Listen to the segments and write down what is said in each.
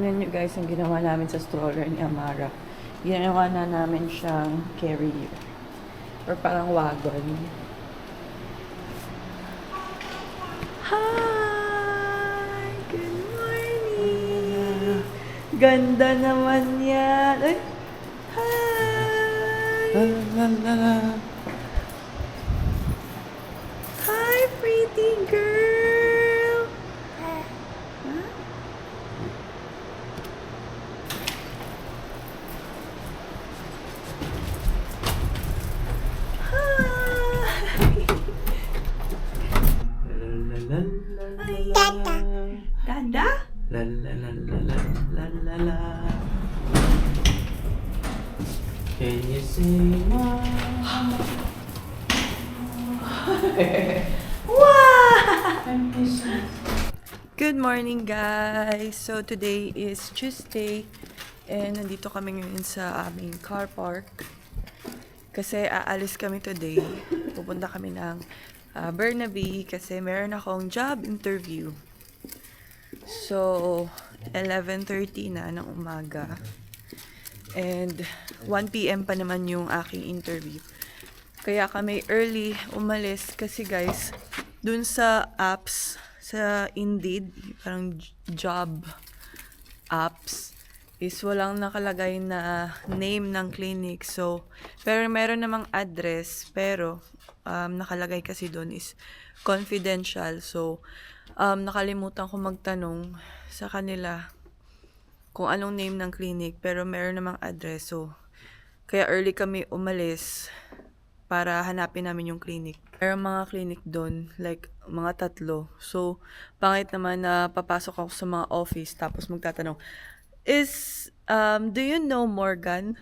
Tingnan nyo guys, ang ginawa namin sa stroller ni Amara. Ginawa na namin siyang carrier. Or parang wagon. Hi! Good morning! Ganda naman yan! Ay! Hi! Hi, pretty girl! Huh? Dada? La la la la la la la la. Can you sing? Good morning guys! So today is Tuesday and nandito kami ngayon sa aming car park kasi aalis kami today. Pupunta kami ng Burnaby kasi meron akong job interview. So 11:30 na ng umaga and 1 PM pa naman yung aking interview. Kaya kami early umalis kasi guys, dun sa apps, sa Indeed, parang job apps, is walang nakalagay na name ng clinic. So, pero meron namang address, pero nakalagay kasi dun is confidential. So, nakalimutan ko magtanong sa kanila kung anong name ng clinic, pero meron namang address. So, kaya early kami umalis para hanapin namin yung clinic. Pero mga clinic doon, like mga 3. So, pangit naman na papasok ako sa mga office tapos magtatanong, do you know Morgan?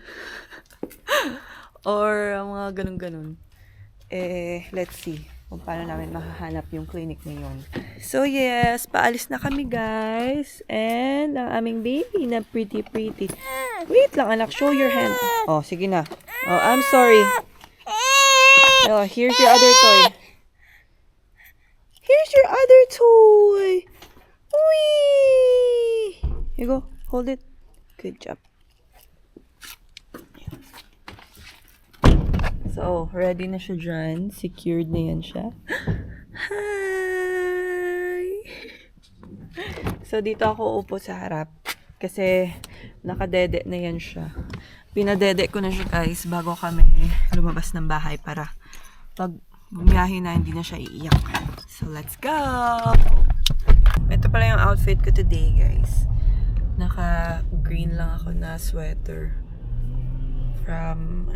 Or mga ganun-ganun. Let's see kung paano namin mahahanap yung clinic ngayon. So yes, paalis na kami guys. And ang aming baby na pretty. Wait lang anak, show your hand. Oh, sige na. Oh, I'm sorry. Oh, here's your other toy. Here's your other toy. Whee! Here you go. Hold it. Good job. So, ready na siya dyan. Secured na yan siya. Hi! So, dito ako upo sa harap. Kasi, nakadede na yan siya. Pinadede ko na siya guys bago kami lumabas ng bahay para pag bumiyahe na hindi na siya iiyak. So, let's go! Ito pala yung outfit ko today guys. Naka-green lang ako na sweater. From,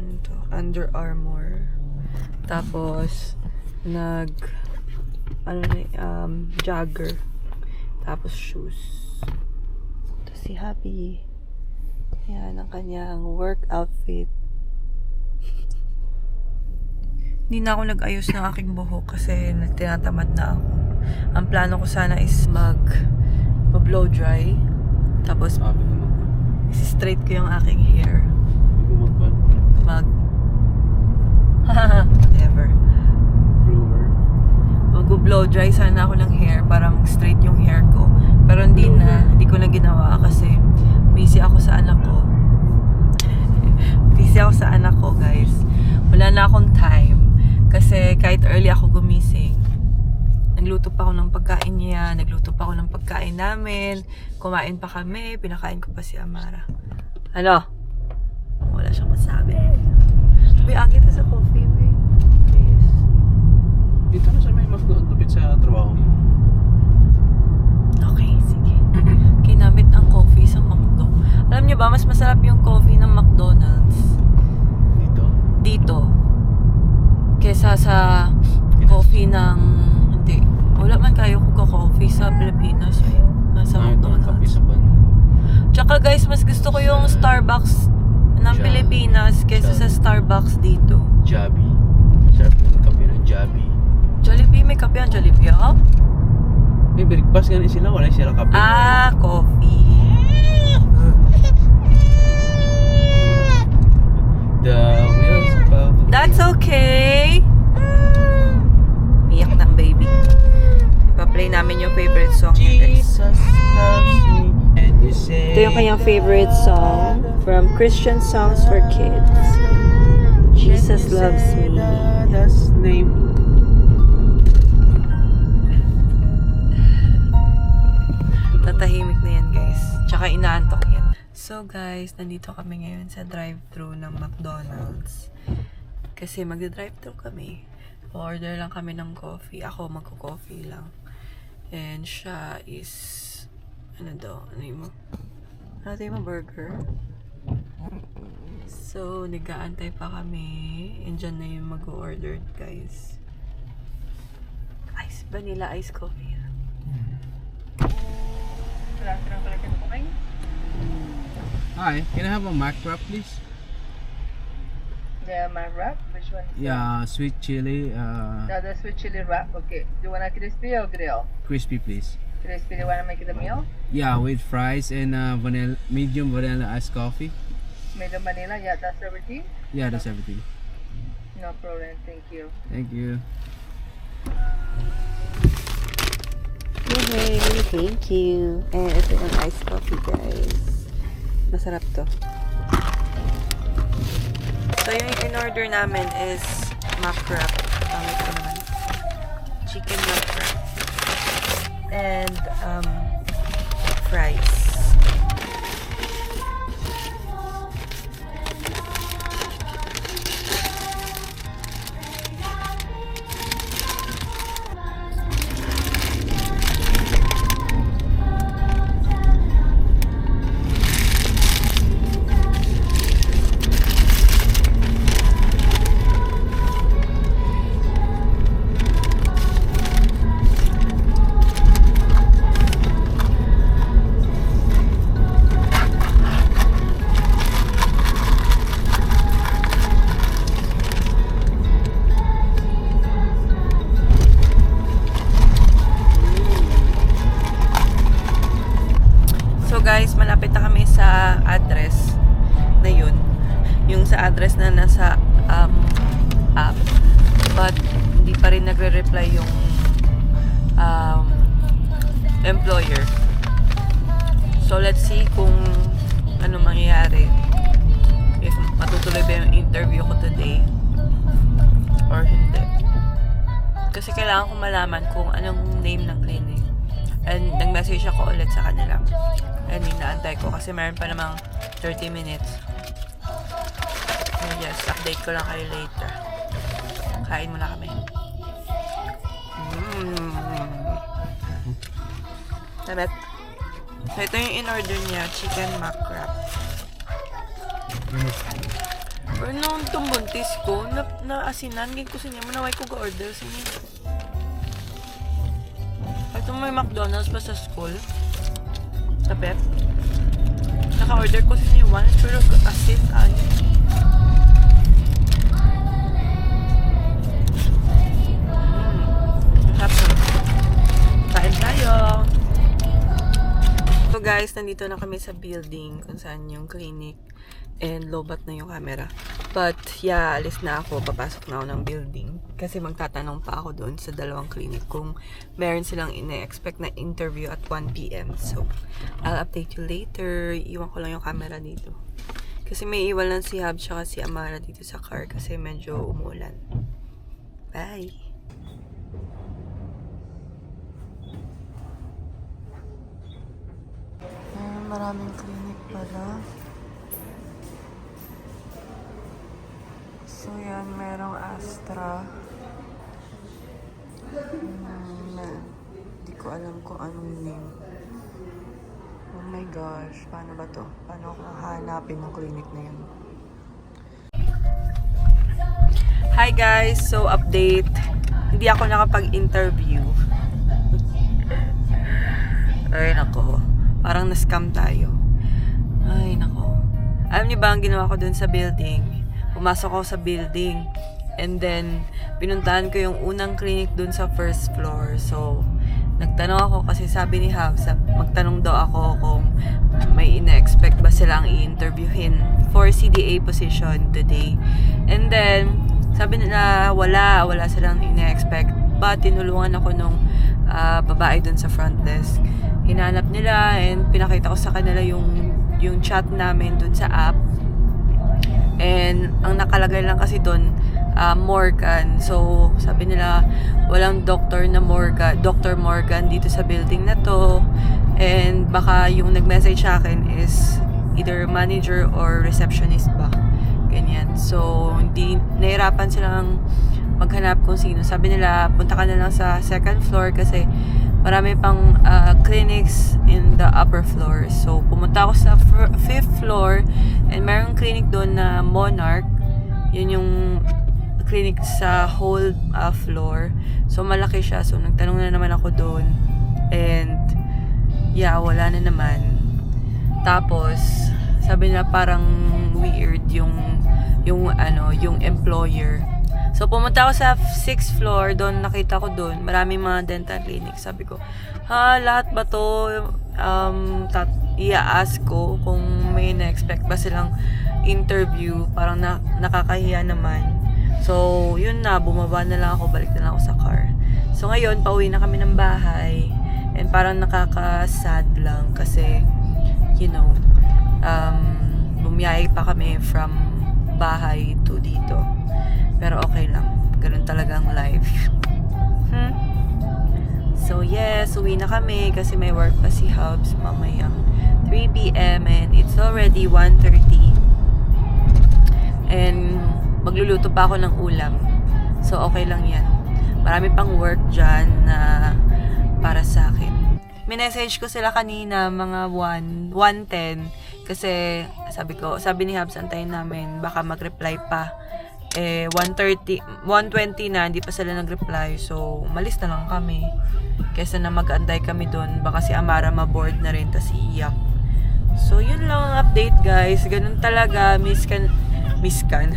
Under Armour. Tapos, jogger. Tapos, shoes. Ito si Happy. Yan, ang kanyang work outfit. Hindi na ako nag-ayos ng aking buhok kasi tinatamad na ako. Ang plano ko sana is mag-blow dry. Tapos, isi-straight ko yung aking hair. Whatever. Mag-blow dry sana ako ng hair para mag-straight yung hair ko. Pero hindi ko na ginawa kasi busy ako sa anak ko. Busy ako sa anak ko, guys. Wala na akong time. Kasi kahit early ako gumising, nagluto pa ako ng pagkain niya, nagluto pa ako ng pagkain namin, kumain pa kami, pinakain ko pa si Amara. Ano? Wala siyang masabi. Sabi, agit sa coffee, babe. Please. Dito na sa may McDo, lupit sa trabaho. Okay, sige. Kinamit ang coffee sa McDo. Alam niyo ba, mas masarap yung coffee ng McDonald's dito kesa sa coffee ng hindi. Wala man kayo coffee sa Pilipinas eh. Nasa McDonald's. Tsaka guys, mas gusto ko yung Starbucks ng Pilipinas kesa sa Starbucks dito. Jollibee. Sarap yung kape ng Jollibee. Jollibee? May kape ang Jollibee, ah? May breakfast nga sila, wala sila kape. Ah, coffee. The wheels above. That's okay. Iyak ng baby. Ipa-play namin yung favorite song niya, guys. Jesus loves me and you say kanyang favorite song from Christian Songs for Kids. Jesus Loves Me. That's name. Tatahimik na yan, guys. Tsaka inaantok yan. So, guys, nandito kami ngayon sa drive-thru ng McDonald's. Kasi magda-drive-thru kami. Order lang kami ng coffee. Ako, magko-coffee lang. And siya is... Ano daw? Ano yun mo? Ano tayo mo? Burger? So, nag-aantay pa kami. And dyan na yung mag-order, guys. Ice, vanilla ice coffee. Hi, can I have a mac wrap, please? The mac wrap? Which one? Yeah, sweet chili, The sweet chili wrap. Okay. Do you want a crispy or grill? crispy, please. Crispy. Do you want to make it a meal? Yeah, with fries and vanilla, medium vanilla iced coffee. Medium vanilla. Yeah, that's everything. Yeah, that's everything. No problem. Thank you. Thank you. Yay! Thank you. And ito yung iced coffee, guys. Masarap to. So, yung in-order namin is mac wrap. Pamit ko naman. Chicken mac wrap. And, fries. Guys, malapit na kami sa address na yun. Yung sa address na nasa app. But, hindi pa rin nagre-reply yung employer. So, let's see kung ano mangyayari. If matutuloy ba yung interview ko today or hindi. Kasi kailangan ko malaman kung anong name ng clinic. And nag-message ako ulit sa kanila. And inaantay ko kasi meron pa namang 30 minutes. And yes, update ko lang kayo later. Kain muna kami. Sabet. So ito yung in-order niya, chicken mac wrap. Pero nung tumbuntis ko, na-asinan, ganyan ko sa niya, manaway ko ga-order sa niya. Ito may McDonald's pa sa school. Sa Pep. Naka-order ko sa niya once, pero asin tayo. Masarap. Kain tayo! So guys, nandito na kami sa building kung saan yung clinic. And lobat na yung camera. But yeah, alis na ako. Papasok na ako ng building. Kasi magtatanong pa ako doon sa dalawang clinic kung meron silang ine-expect na interview at 1 p.m. So, I'll update you later. Iwan ko lang yung camera dito. Kasi may iwan lang si Hab tsaka si Amara dito sa car kasi medyo umulan. Bye! Maraming clinic pala. So yan, merong Astra. Hindi ko alam kung anong name. Oh my gosh, paano ba to? Paano ko hahanapin yung clinic na yun? Hi guys! So update. Hindi ako nakapag-interview. Ay nako. Parang na-scam tayo. Ay nako. Alam niyo ba ang ginawa ko dun sa building? Pumasok ako sa building. And then, pinuntahan ko yung unang clinic dun sa first floor. So, nagtanong ako kasi sabi ni Hab, magtanong daw ako kung may ina-expect ba silang i-interviewin for CDA position today. And then, sabi nila wala silang ina-expect. But, tinulungan ako nung babae dun sa front desk. Hinanap nila and pinakita ko sa kanila yung yung chat namin dun sa app. And ang nakalagay lang kasi dun, Morgan. So, sabi nila, walang Dr. Morgan dito sa building na to. And baka yung nag-message sa akin is either manager or receptionist ba. Ganyan. So, hindi, nahirapan silang maghanap kung sino. Sabi nila, punta ka na lang sa second floor kasi marami pang clinics in the upper floor. So, pumunta ako sa fifth floor and mayroong clinic doon na Monarch. Yun yung clinic sa whole floor. So, malaki siya. So, nagtanong na naman ako doon. And, yeah, wala na naman. Tapos, sabi nila parang weird yung employer. So, pumunta ako sa 6th floor, doon nakita ko doon, maraming mga dental clinic. Sabi ko, lahat ba to? I-ask ko kung may na-expect ba silang interview. Parang nakakahiya naman. So, yun na, bumaba na lang ako, balik na lang ako sa car. So, ngayon, pauwi na kami ng bahay. And parang nakaka-sad lang kasi, you know, bumiyay pa kami from bahay to dito. Pero okay lang. Ganun talaga ang life. So, yes, uwi na kami kasi may work pa si Hubs mamayang 3 p.m. and it's already 1:30. And magluluto pa ako ng ulam. So, okay lang yan. Marami pang work dyan na para sa akin. Minessage ko sila kanina mga 1:10 kasi sabi ni Hubs, antayin namin baka mag-reply pa. 1:20 na, hindi pa sila nag-reply. So, malis na lang kami. Kesa na mag-antay kami doon. Baka si Amara ma-board na rin, tas iiyak. So, yun lang ang update, guys. Ganun talaga. Miskan,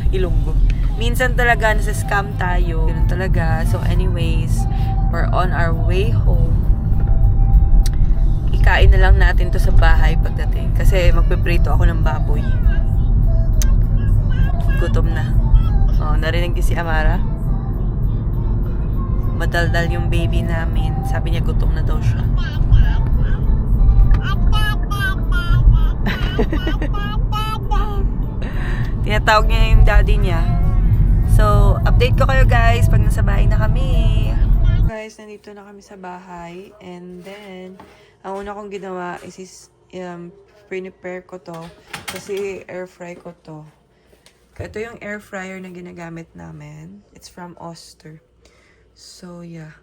Ilonggo. Minsan talaga, nasa-scam tayo. Ganun talaga. So, anyways, we're on our way home. Ikain na lang natin to sa bahay pagdating. Kasi magpiprito ako ng baboy. Gutom na. Oh, narinig niyo si Amara? Madaldal yung baby namin. Sabi niya gutom na daw siya. Tinatawag niya yung daddy niya. So, update ko kayo guys pag nasa bahay na kami. Guys, nandito na kami sa bahay. And then, ang una kong ginawa is prepare ko to. Kasi air fry ko to. Ito yung air fryer na ginagamit namin. It's from Oster. So, yeah.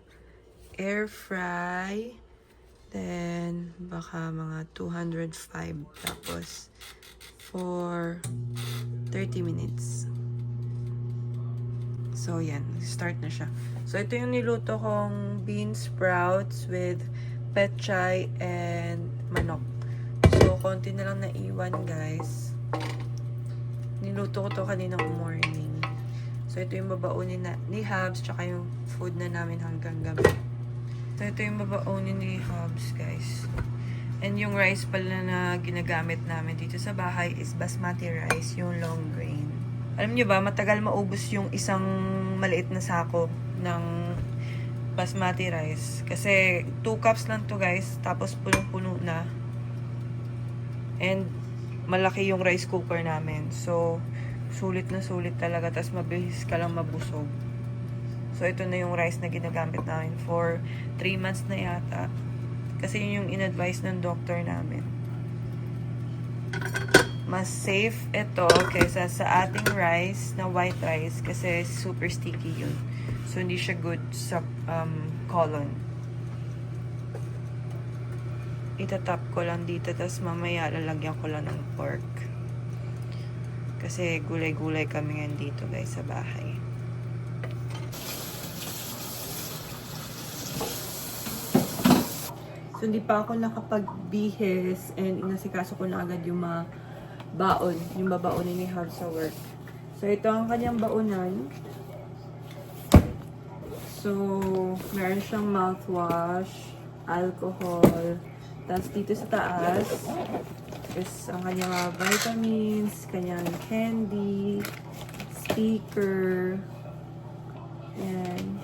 Air fry. Then, baka mga 205. Tapos, for 30 minutes. So, yan. Start na siya. So, ito yung niluto kong bean sprouts with pechay and manok. So, konti na lang naiwan, guys. Niluto ko to kaninang morning. So, ito yung babaunin ni Hubs, tsaka yung food na namin hanggang gabi. So, ito yung babaunin ni Hubs, guys. And yung rice pala na ginagamit namin dito sa bahay is basmati rice, yung long grain. Alam nyo ba, matagal maubos yung isang maliit na sako ng basmati rice. Kasi 2 cups lang to, guys. Tapos punong-puno na. And malaki yung rice cooker namin. So, sulit na sulit talaga. Tapos mabilis ka lang mabusog. So, ito na yung rice na ginagamit namin for 3 months na yata. Kasi yun yung in-advise ng doctor namin. Mas safe ito kaysa sa ating rice na white rice. Kasi super sticky yun. So, hindi siya good sa colon. Itatap ko lang dito, tapos mamaya lalagyan ko lang ng pork. Kasi gulay-gulay kami ngayon dito guys sa bahay. So hindi pa ako nakapagbihis and inasikaso ko na agad yung mga baon, yung babaonin ni Hubs sa work. So ito ang kanyang baonan. So meron siyang mouthwash, alcohol, tapos dito sa taas is ang kanyang mga vitamins, kanyang candy, speaker, and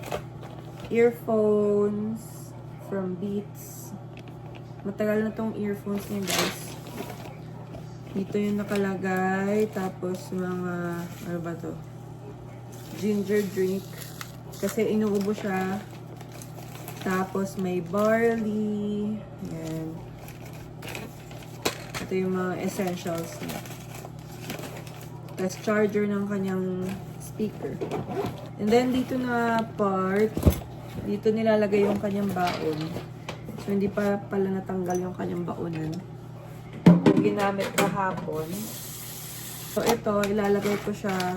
earphones from Beats. Matagal na tong earphones niya, guys. Dito yung nakalagay. Tapos mga, ano ba to? Ginger drink. Kasi inuubo siya. Tapos may barley. Yan. Ito yung mga essentials niya. Tapos charger ng kanyang speaker. And then dito na part, dito nilalagay yung kanyang baon. So hindi pa pala natanggal yung kanyang baonan. Yung ginamit kahapon. So ito, ilalagay ko siya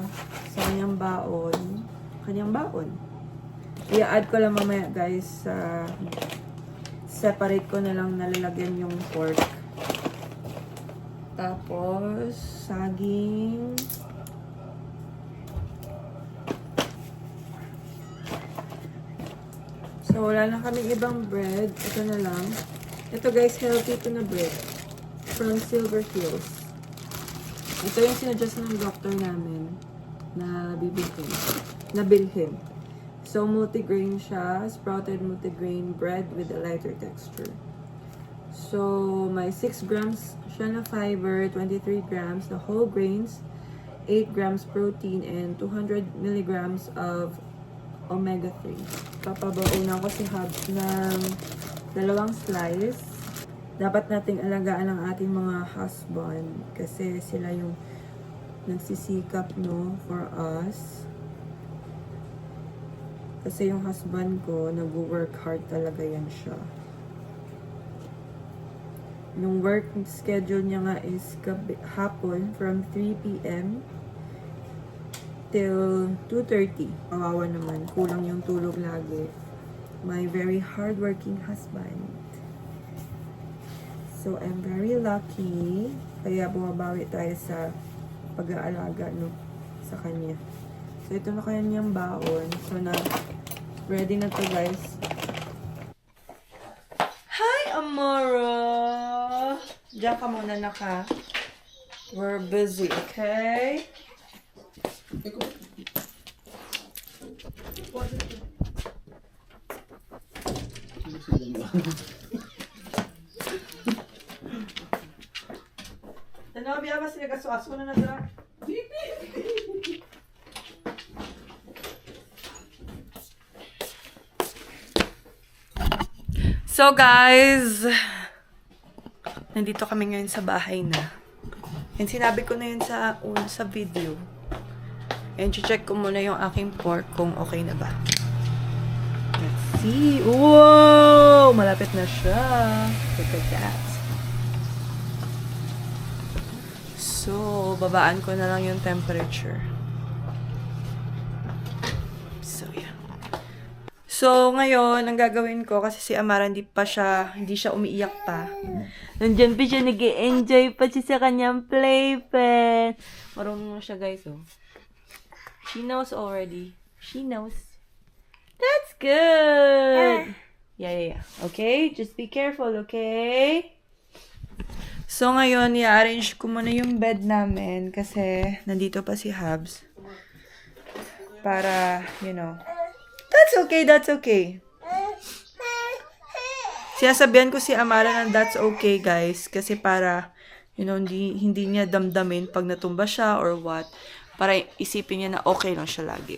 sa kanyang baon. Kanyang baon. I-add ko lang mamaya guys sa separate ko na lang nalalagyan yung pork. Tapos saging. So wala na kaming ibang bread. Ito na lang. Ito guys, healthy ito na bread. From Silver Hills. Ito yung sinadjust ng doctor namin na bibilhin. Nabilhin. So, multigrain siya. Sprouted multigrain bread with a lighter texture. So, may 6 grams siya na fiber, 23 grams na whole grains, 8 grams protein, and 200 milligrams of omega-3. Papabaunan ko si Hubs ng 2 slice. Dapat nating alagaan ang ating mga husband kasi sila yung nagsisikap, no, for us. Kasi yung husband ko, nag-work hard talaga yan siya. Yung work schedule niya nga is hapon from 3 p.m. till 2:30. Kawawa naman, kulang yung tulog lagi. My very hardworking husband. So, I'm very lucky. Kaya bumabawi tayo sa pag-aalaga, no, sa kanya. So, ito na kanyang baon. So, ready na to, guys. Hi, Amara! Diyan ka muna naka. We're busy, okay? Ano, biya ba sila kaso-aso na nagla? So guys, nandito kami ngayon sa bahay na. And sinabi ko na yun sa video. And check ko muna yung aking pork kung okay na ba. Let's see. Wow! Malapit na siya. Look at that. So, babaan ko na lang yung temperature. So, yeah. So, ngayon, ang gagawin ko, kasi si Amara hindi siya umiiyak pa. Nandiyan pa siya, nag-enjoy pa siya sa kanyang playpen. Marunong na siya, guys, oh. She knows already. She knows. That's good! Yeah. Okay? Just be careful, okay? So, ngayon, i-arrange ko muna yung bed namin kasi nandito pa si Hubs. Para, you know. That's okay. Sinasabihan ko si Amara na that's okay, guys. Kasi para, you know, hindi niya damdamin pag natumba siya or what. Para isipin niya na okay lang siya lagi.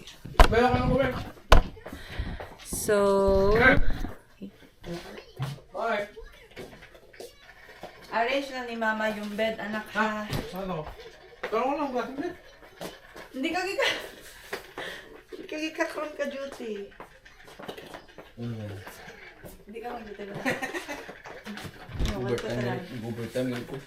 So, Bye. arrange na ni Mama yung bed, anak, ha? Ano? Parang walang klaseng bed. Hindi ka gikakaroon ka duty. Hindi ka mag-duty na. Overtime ko.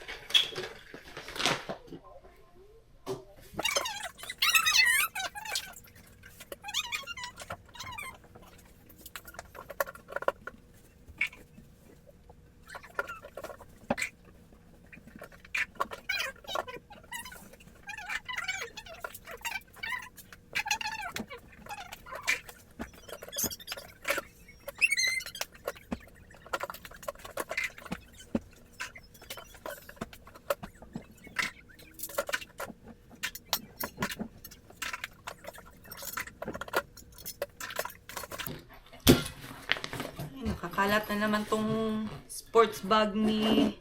Nakakalat na naman tong sports bag ni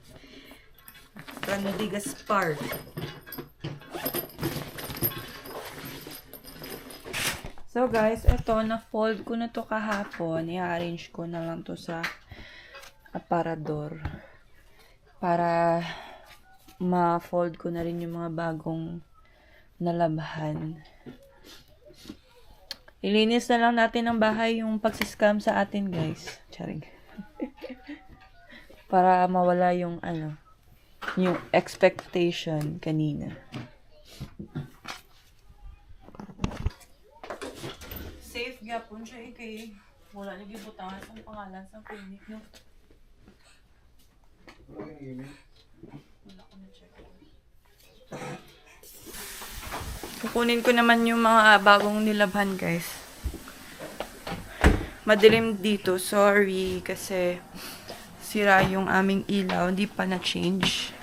Canody Gaspar. So guys, eto, na-fold ko na to kahapon. I-arrange ko na lang to sa aparador. Para ma-fold ko na rin yung mga bagong nalabhan. Ilinis na lang natin ang bahay yung pagsiscam sa atin, guys. Charing. Para mawala yung yung expectation kanina. Safe gapon siya kay wala nagibutangan ang pangalan sa clinic no. Wala ko na check. Kukunin ko naman yung mga bagong nilabhan, guys. Madilim dito, sorry kasi sira yung aming ilaw, hindi pa na-change.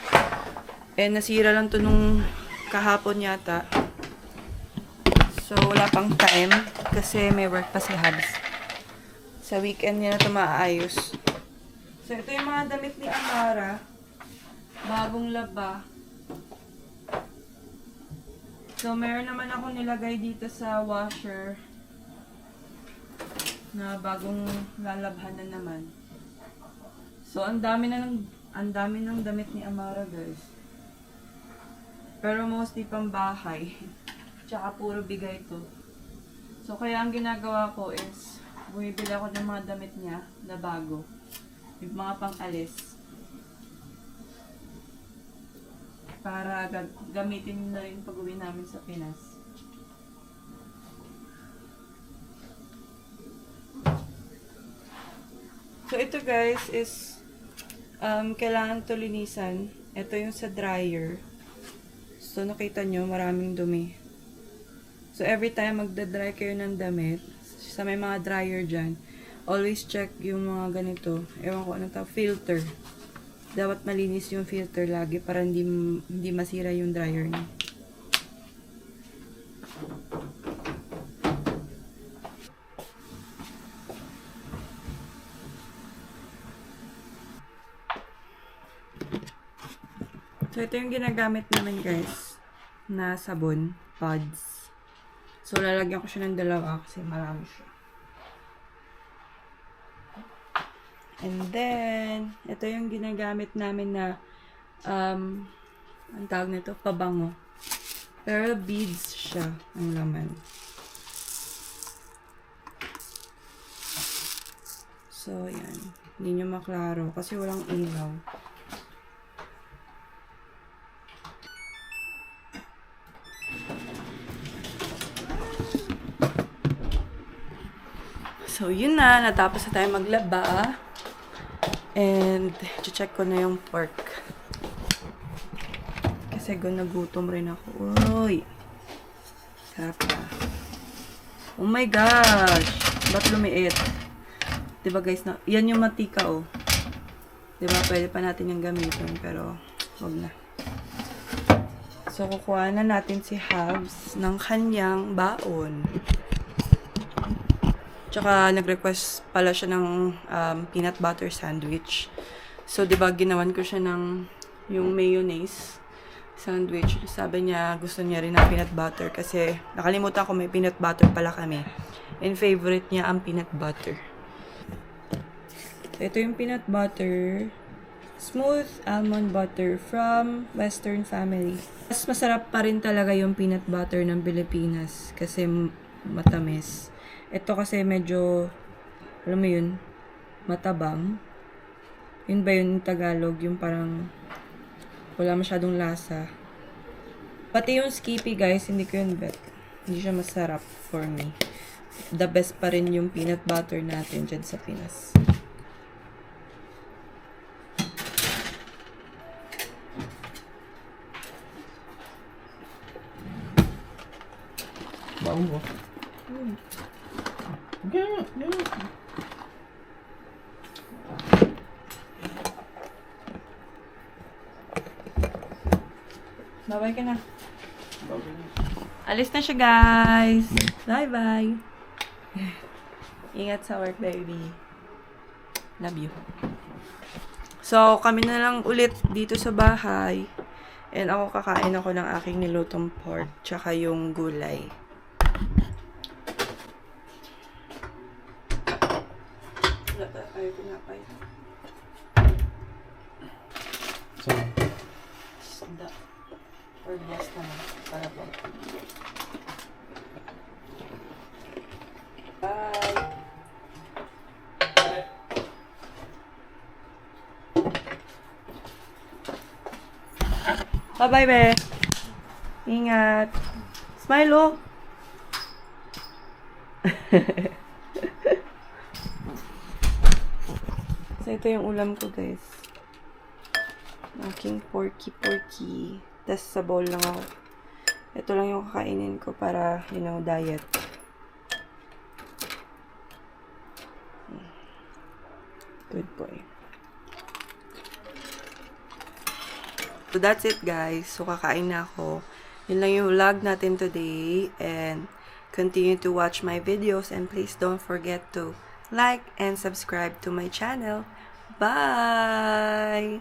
Nasira lang to nung kahapon yata. So, wala pang time kasi may work pa si Habs. Sa weekend niya na ito maayos. So, ito yung mga damit ni Amara. Bagong laba. So, meron naman ako nilagay dito sa washer na bagong lalabhan na naman. So, ang dami ng damit ni Amara, guys. Pero mostly pang bahay. Tsaka puro bigay to. So, kaya ang ginagawa ko is, bumibili ako ng mga damit niya na bago. Yung mga pang-alis. Para gamitin na rin pag-uwi namin sa Pinas. So, ito guys is, kailangan to linisan. Ito yung sa dryer. So, nakita nyo, maraming dumi. So, every time magda-dry kayo ng damit, sa may mga dryer dyan, always check yung mga ganito. Ewan ko ano to, filter. Dapat malinis yung filter lagi para hindi masira yung dryer niya. So, ito yung ginagamit namin guys na sabon, pods. So, lalagyan ko siya ng dalawa kasi marami siya. And then, ito yung ginagamit namin na, ang tawag nito, pabango. Pero beads siya ang laman. So, yan. Hindi nyo maklaro kasi walang ilaw. So, yun na. Natapos na tayo maglaba. And, check ko na yung pork. Kasi nagutom rin ako. Uy! Sarap na. Oh my gosh! Ba't lumiit? Diba guys, yan yung matika oh. Diba, pwede pa natin yung gamitin. Pero, wag na. So, kukuha na natin si Habs ng kanyang baon. Tsaka, nag-request pala siya ng peanut butter sandwich. So, diba, ginawan ko siya ng yung mayonnaise sandwich. Sabi niya, gusto niya rin ng peanut butter kasi nakalimutan ko may peanut butter pala kami. And favorite niya ang peanut butter. So, ito yung peanut butter. Smooth almond butter from Western Family. Mas masarap pa rin talaga yung peanut butter ng Pilipinas kasi matamis. Ito kasi medyo, alam mo yun, matabang. Yun ba yun Tagalog? Yung parang wala masyadong lasa. Pati yung Skippy guys, hindi ko yun bet. Hindi siya masarap for me. The best pa rin yung peanut butter natin dyan sa Pinas. Baon mo. Yeah. Bye-bye ka na. Alis na siya, guys. Bye-bye. Ingat sa work, baby. Love you. So, kami na lang ulit dito sa bahay. And ako kakain ako ng aking nilutong pork, tsaka yung gulay. Ay, tinapay. So, Isda. Or boss naman. Para po. Bye! Bye-bye, be! Ingat! Smile, oh! So, ito yung ulam ko, guys. Aking porky. Tas sa bowl lang ako. Ito lang yung kakainin ko para, diet. Good boy. So, that's it, guys. So, kakain na ako. Yun lang yung vlog natin today. And, continue to watch my videos. And please don't forget to like and subscribe to my channel. Bye!